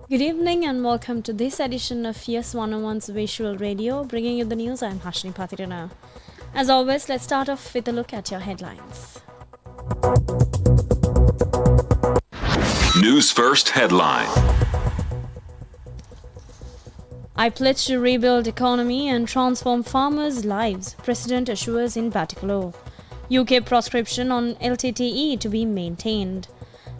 Good evening and welcome to this edition of Fierce 101's Visual Radio. Bringing you the news, I'm Hashni Patirana. As always, let's start off with a look at your headlines. News First headline. I pledge to rebuild economy and transform farmers' lives, President assures in Batticaloa. UK proscription on LTTE to be maintained.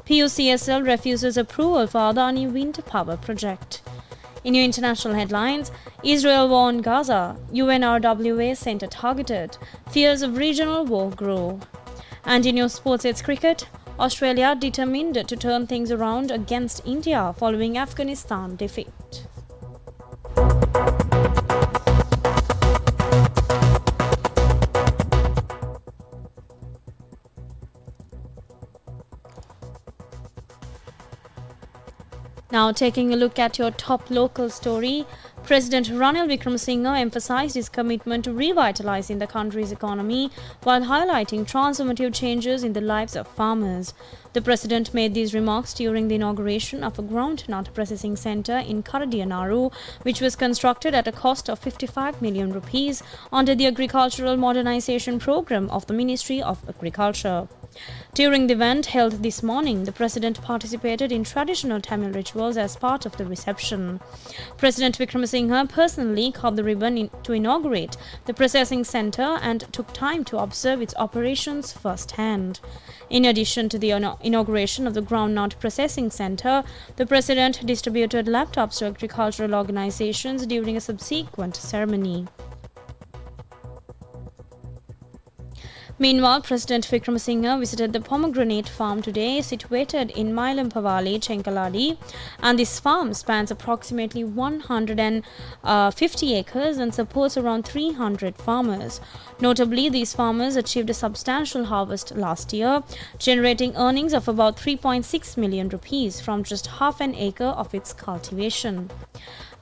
PUCSL refuses approval for Adani wind power project. In your international headlines, Israel war on Gaza, UNRWA center targeted, fears of regional war grow. And in your sports it's cricket, Australia determined to turn things around against India following Afghanistan defeat. Now, taking a look at your top local story, President Ranil Wickremesinghe emphasized his commitment to revitalizing the country's economy while highlighting transformative changes in the lives of farmers. The president made these remarks during the inauguration of a groundnut processing center in Karadiyanaru, which was constructed at a cost of 55 million rupees under the Agricultural Modernization Program of the Ministry of Agriculture. During the event held this morning, the president participated in traditional Tamil rituals as part of the reception. President Wickremesinghe personally cut the ribbon to inaugurate the processing center and took time to observe its operations firsthand. In addition to the inauguration of the groundnut processing center, the president distributed laptops to agricultural organizations during a subsequent ceremony. Meanwhile, President Wickremesinghe visited the pomegranate farm today, situated in Mailampavali, Chenkaladi, and this farm spans approximately 150 acres and supports around 300 farmers. Notably, these farmers achieved a substantial harvest last year, generating earnings of about 3.6 million rupees from just half an acre of its cultivation.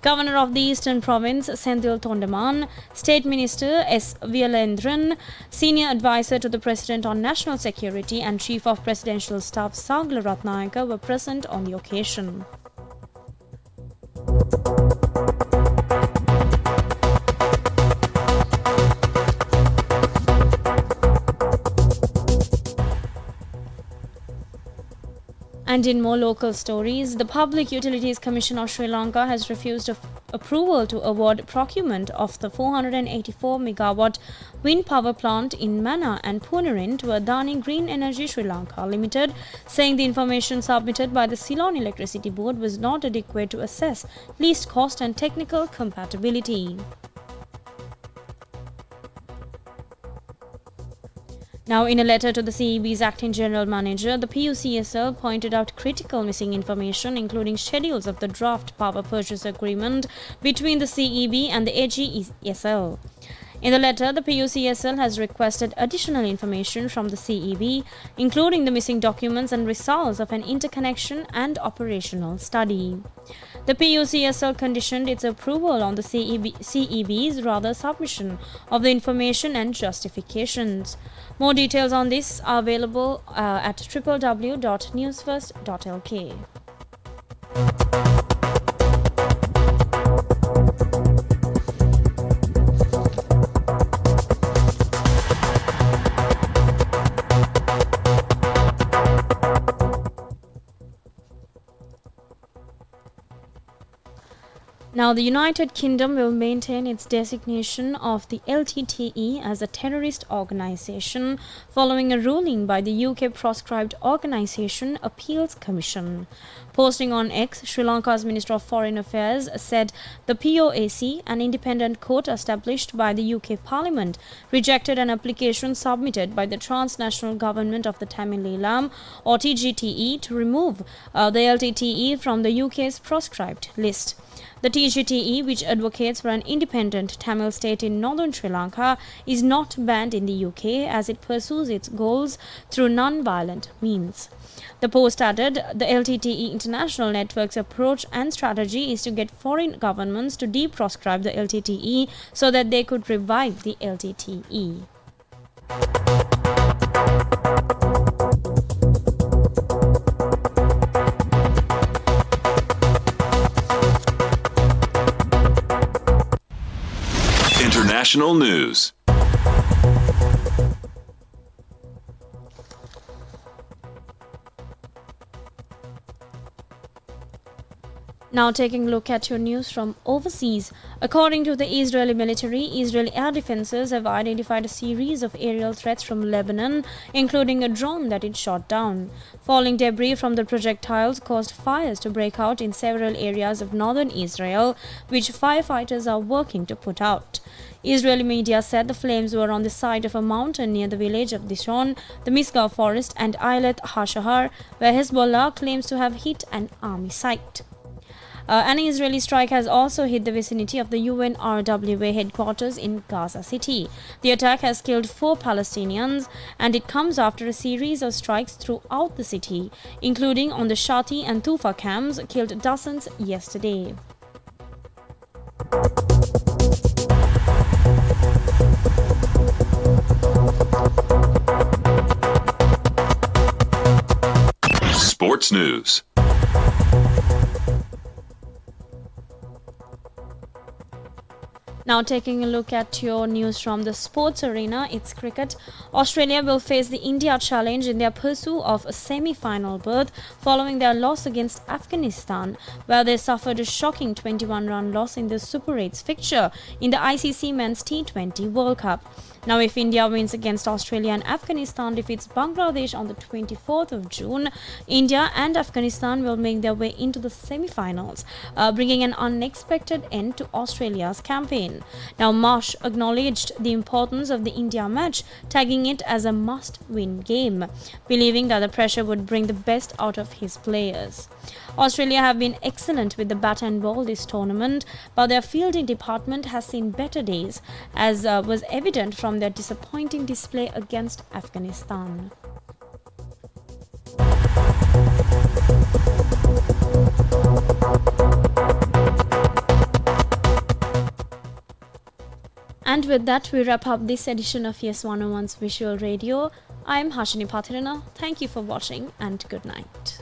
Governor of the Eastern Province, Senthil Tondaman, State Minister S. Vyalendran, Senior Advisor to the President on National Security and Chief of Presidential Staff Sagla Ratnayaka were present on the occasion. And in more local stories, the Public Utilities Commission of Sri Lanka has refused approval to award procurement of the 484 megawatt wind power plant in Mana and Punarin to Adani Green Energy Sri Lanka Limited, saying the information submitted by the Ceylon Electricity Board was not adequate to assess least cost and technical compatibility. Now, in a letter to the CEB's acting general manager, the PUCSL pointed out critical missing information, including schedules of the draft power purchase agreement between the CEB and the AGESL. In the letter, the PUCSL has requested additional information from the CEB, including the missing documents and results of an interconnection and operational study. The PUCSL conditioned its approval on the CEB's submission of the information and justifications. More details on this are available at www.newsfirst.lk. Now, the United Kingdom will maintain its designation of the LTTE as a terrorist organization following a ruling by the UK Proscribed Organisation Appeals Commission. Posting on X, Sri Lanka's Minister of Foreign Affairs said the POAC, an independent court established by the UK Parliament, rejected an application submitted by the Transnational Government of the Tamil Eelam, or TGTE, to remove the LTTE from the UK's proscribed list. The TGTE, which advocates for an independent Tamil state in northern Sri Lanka, is not banned in the UK as it pursues its goals through non-violent means. The post added, the LTTE International Network's approach and strategy is to get foreign governments to deproscribe the LTTE so that they could revive the LTTE. international news. Now taking a look at your news from overseas. According to the Israeli military, Israeli air defenses have identified a series of aerial threats from Lebanon, including a drone that it shot down. Falling debris from the projectiles caused fires to break out in several areas of northern Israel, which firefighters are working to put out. Israeli media said the flames were on the side of a mountain near the village of Dishon, the Misgah forest, and Eilat HaShahar, where Hezbollah claims to have hit an army site. An Israeli strike has also hit the vicinity of the UNRWA headquarters in Gaza City. The attack has killed 4 Palestinians, and it comes after a series of strikes throughout the city, including on the Shati and Tufa camps, killed dozens yesterday. Sports news. Now taking a look at your news from the sports arena, it's cricket. Australia will face the India challenge in their pursuit of a semi-final berth following their loss against Afghanistan, where they suffered a shocking 21-run loss in the Super 8's fixture in the ICC Men's T20 World Cup. Now, if India wins against Australia and Afghanistan defeats Bangladesh on the 24th of June, India and Afghanistan will make their way into the semi-finals, bringing an unexpected end to Australia's campaign. Now, Marsh acknowledged the importance of the India match, tagging it as a must-win game, believing that the pressure would bring the best out of his players. Australia have been excellent with the bat and ball this tournament, but their fielding department has seen better days, as was evident from their disappointing display against Afghanistan. And with that, we wrap up this edition of Yes 101's Visual Radio. I'm Hashini Pathirana. Thank you for watching and good night.